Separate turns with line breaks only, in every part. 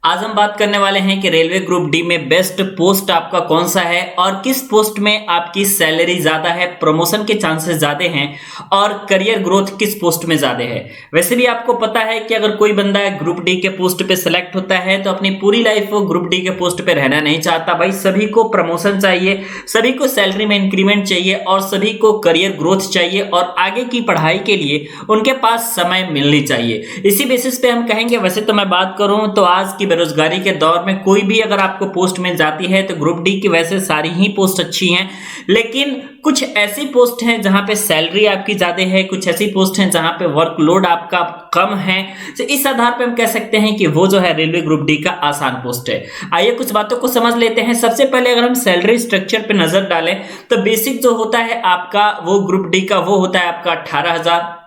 आज हम बात करने वाले हैं कि रेलवे ग्रुप डी में बेस्ट पोस्ट आपका कौन सा है और किस पोस्ट में आपकी सैलरी ज्यादा है, प्रमोशन के चांसेस ज्यादा हैं और करियर ग्रोथ किस पोस्ट में ज्यादा है। वैसे भी आपको पता है कि अगर कोई बंदा ग्रुप डी के पोस्ट पे सिलेक्ट होता है तो अपनी पूरी लाइफ वो ग्रुप डी के पोस्ट पे रहना नहीं चाहता। भाई सभी को प्रमोशन चाहिए, सभी को सैलरी में इंक्रीमेंट चाहिए और सभी को करियर ग्रोथ चाहिए और आगे की पढ़ाई के लिए उनके पास समय मिलनी चाहिए। इसी बेसिस पे हम कहेंगे। वैसे तो मैं बात करूं तो आज की बेरोजगारी के दौर में कोई भी अगर आपको पोस्ट मिल जाती है तो ग्रुप डी की वैसे सारी ही पोस्ट अच्छी हैं, लेकिन कुछ ऐसी पोस्ट हैं जहां पे सैलरी आपकी ज्यादा है, कुछ ऐसी पोस्ट हैं जहां पे वर्कलोड आपका कम है। तो इस आधार पे हम कह सकते हैं कि वो जो है रेलवे ग्रुप डी का आसान पोस्ट है। आइए कुछ बातों को समझ लेते हैं। सबसे पहले अगर हम सैलरी स्ट्रक्चर पे नजर डालें तो बेसिक जो होता है आपका वो ग्रुप डी का वो होता है आपका 18,000।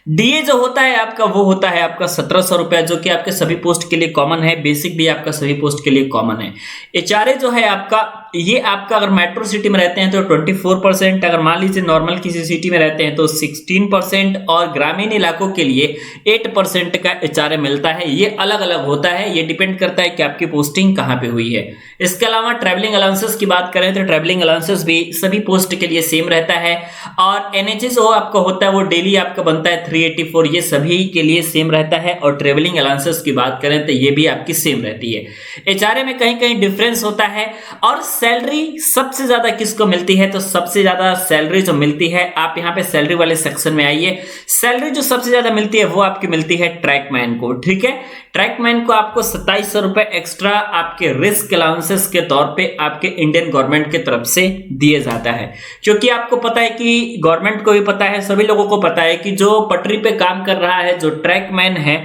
डीए जो होता है आपका वो होता है आपका 1,700 रुपया, जो कि आपके सभी पोस्ट के लिए कॉमन है। बेसिक भी आपका सभी पोस्ट के लिए कॉमन है। एचआरए जो है आपका, ये आपका अगर मेट्रो सिटी में रहते हैं तो 24%, अगर मान लीजिए नॉर्मल किसी सिटी में रहते हैं तो 16% और ग्रामीण इलाकों के लिए 8% का एचआरए मिलता है। ये अलग अलग होता है, ये डिपेंड करता है कि आपकी पोस्टिंग कहां पे हुई है। इसके अलावा ट्रैवलिंग अलाउंसेस की बात करें तो ट्रैवलिंग अलाउंसेस भी सभी पोस्ट के लिए सेम रहता है और एनएचए जो आपका होता है वो डेली आपका बनता है 384, ये सभी के लिए सेम रहता है। और ट्रैवलिंग अलाउंसेस की बात करें तो ये भी आपकी सेम रहती है। एचआरए में कहीं कहीं डिफरेंस होता है। और सैलरी सबसे ज्यादा किसको मिलती है तो सबसे ज्यादा सैलरी जो मिलती है, आप यहां पे सैलरी वाले सेक्शन में आइए। सैलरी जो सबसे ज्यादा मिलती है वो आपकी मिलती है ट्रैकमैन को। ठीक है, ट्रैकमैन को आपको 2,700 रुपए एक्स्ट्रा आपके रिस्क अलाउंसेस के तौर पे आपके इंडियन गवर्नमेंट की तरफ से दिए जाता है। क्योंकि आपको पता है कि गवर्नमेंट को भी पता है, सभी लोगों को पता है कि जो पटरी पे काम कर रहा है, जो ट्रैकमैन है,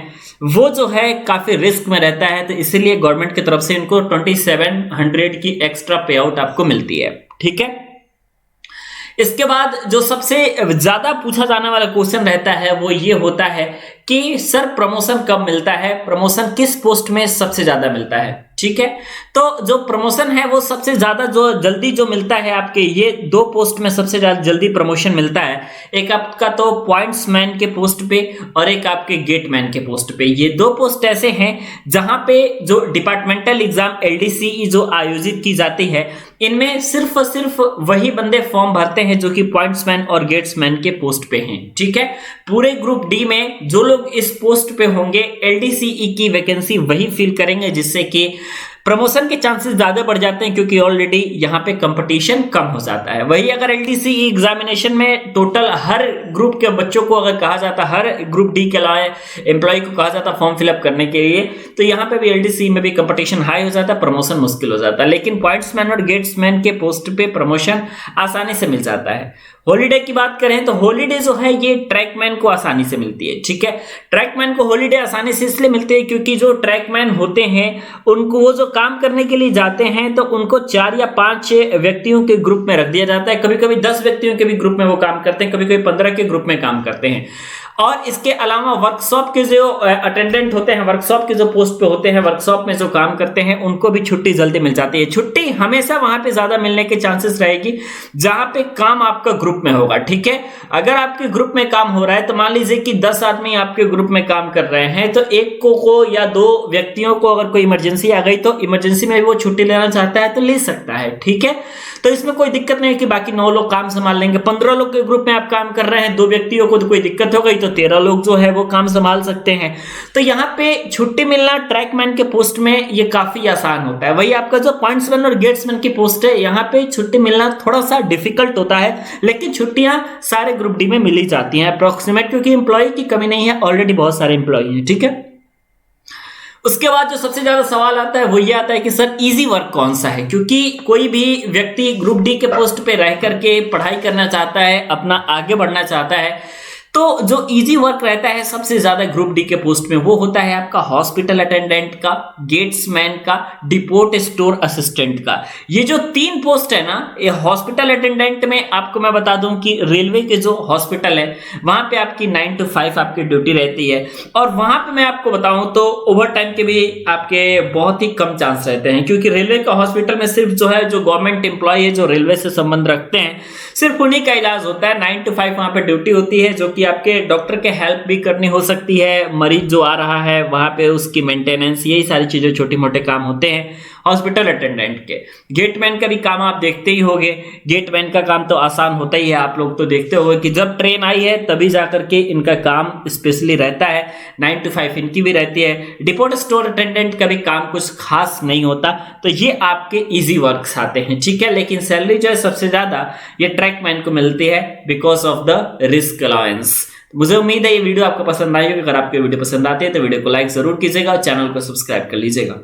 वो जो है काफी रिस्क में रहता है। तो इसलिए गवर्नमेंट की तरफ से इनको 2700 की एक्स्ट्रा पे आउट आपको मिलती है। ठीक है, इसके बाद जो सबसे ज्यादा पूछा जाने वाला क्वेश्चन रहता है वो ये होता है कि सर प्रमोशन कब मिलता है, प्रमोशन किस पोस्ट में सबसे ज्यादा मिलता है। ठीक है, तो जो प्रमोशन है वो सबसे ज्यादा जो जल्दी जो मिलता है आपके, ये दो पोस्ट में सबसे ज्यादा जल्दी प्रमोशन मिलता है। एक आपका तो पॉइंट्समैन के पोस्ट पे और एक आपके गेटमैन के पोस्ट पे। ये दो पोस्ट ऐसे हैं जहां पे जो डिपार्टमेंटल एग्जाम एलडीसीई जो आयोजित की जाती है, इनमें सिर्फ और सिर्फ वही बंदे फॉर्म भरते हैं जो कि पॉइंट्समैन और गेट्समैन के पोस्ट पे हैं। ठीक है, पूरे ग्रुप डी में जो लोग इस पोस्ट पे होंगे एलडीसीई की वैकेंसी वही फिल करेंगे, जिससे कि प्रमोशन के चांसेस ज्यादा बढ़ जाते हैं क्योंकि ऑलरेडी यहां पे कंपटीशन कम हो जाता है। वही अगर एलडीसीई एग्जामिनेशन में टोटल हर ग्रुप के बच्चों को अगर कहा जाता, हर ग्रुप डी के अलावा एम्प्लॉय को कहा जाता फॉर्म फिलअप करने के लिए, तो यहां पे भी एलडीसीई में भी कंपटीशन हाई हो जाता है, प्रमोशन मुश्किल हो जाता है। लेकिन पॉइंट्समैन और गेट्समैन के पोस्ट पे प्रमोशन आसानी से मिल जाता है। हॉलीडे की बात करें तो हॉलीडे जो है ये ट्रैकमैन को आसानी से मिलती है। ठीक है, ट्रैकमैन को हॉलीडे आसानी से इसलिए मिलती है क्योंकि जो ट्रैकमैन होते हैं उनको, वो जो काम करने के लिए जाते हैं तो उनको 4 या 5 व्यक्तियों के ग्रुप में रख दिया जाता है। कभी कभी 10 व्यक्तियों के भी ग्रुप में वो काम करते हैं, कभी कभी 15 के ग्रुप में काम करते हैं। और इसके अलावा वर्कशॉप के जो अटेंडेंट होते हैं, वर्कशॉप के जो पोस्ट पे होते हैं, वर्कशॉप में जो काम करते हैं, उनको भी छुट्टी जल्दी मिल जाती है। छुट्टी हमेशा वहां पे ज्यादा मिलने के चांसेस रहेगी जहां पे काम आपका ग्रुप में होगा। ठीक है, अगर आपके ग्रुप में काम हो रहा है तो मान लीजिए कि 10 आदमी आपके ग्रुप में काम कर रहे हैं, तो एक को या 2 व्यक्तियों को अगर कोई इमरजेंसी आ गई तो इमरजेंसी में भी वो छुट्टी लेना चाहता है तो ले सकता है। ठीक है, तो इसमें कोई दिक्कत नहीं है कि बाकी 9 लोग काम संभाल लेंगे। 15 लोग के ग्रुप में आप काम कर रहे हैं, 2 व्यक्तियों को तो कोई दिक्कत हो गई तो 13 लोग जो है वो काम संभाल सकते हैं। तो यहाँ पे छुट्टी मिलना ट्रैकमैन के पोस्ट में ये काफी आसान होता है। वही आपका जो पॉइंट्समैन और गेट्समैन की पोस्ट है, यहाँ पे छुट्टी मिलना थोड़ा सा डिफिकल्ट होता है, लेकिन छुट्टियां सारे ग्रुप डी में मिली जाती हैं अप्रोक्सीमेट, क्योंकि एम्प्लॉय की कमी नहीं है, ऑलरेडी बहुत सारे एम्प्लॉय हैं। ठीक है, उसके बाद जो सबसे ज्यादा सवाल आता है वो ये आता है कि सर इजी वर्क कौन सा है, क्योंकि कोई भी व्यक्ति ग्रुप डी के पोस्ट पे रह करके पढ़ाई करना चाहता है, अपना आगे बढ़ना चाहता है, तो जो इजी वर्क रहता है सबसे ज्यादा ग्रुप डी के पोस्ट में वो होता है आपका हॉस्पिटल अटेंडेंट का, गेट्समैन का, डिपोट स्टोर असिस्टेंट का। ये जो 3 पोस्ट है ना, ये हॉस्पिटल अटेंडेंट में आपको मैं बता दूं कि रेलवे के जो हॉस्पिटल है वहां पे आपकी 9 to 5 आपकी ड्यूटी रहती है और वहां पे मैं आपको बताऊं तो ओवर टाइम के भी आपके बहुत ही कम चांस रहते हैं, क्योंकि रेलवे का हॉस्पिटल में सिर्फ जो है जो गवर्नमेंट एम्प्लॉय है, जो रेलवे से संबंध रखते हैं, सिर्फ उन्हीं का इलाज होता है। 9 to 5 वहां पे ड्यूटी होती है, जो कि कि आपके डॉक्टर के हेल्प भी करनी हो सकती है, मरीज जो आ रहा है वहां पे उसकी मेंटेनेंस, यही सारी चीजें छोटे मोटे काम होते हैं हॉस्पिटल अटेंडेंट के। गेटमैन का भी काम आप देखते ही होंगे, गेटमैन का काम तो आसान होता ही है, आप लोग तो देखते होंगे कि जब ट्रेन आई है तभी जाकर के इनका काम स्पेशली रहता है, 9 to 5 इनकी भी रहती है। डिपोट स्टोर अटेंडेंट का भी काम कुछ खास नहीं होता, तो ये आपके इजी वर्क्स आते हैं, ठीक है। लेकिन सैलरी जो है सबसे ज्यादा ये ट्रैकमैन को मिलती है because of the risk allowance. मुझे उम्मीद है ये वीडियो आपको पसंद आई होगी। अगर आपको वीडियो पसंद आती है तो वीडियो को लाइक जरूर कीजिएगा और चैनल को सब्सक्राइब कर लीजिएगा।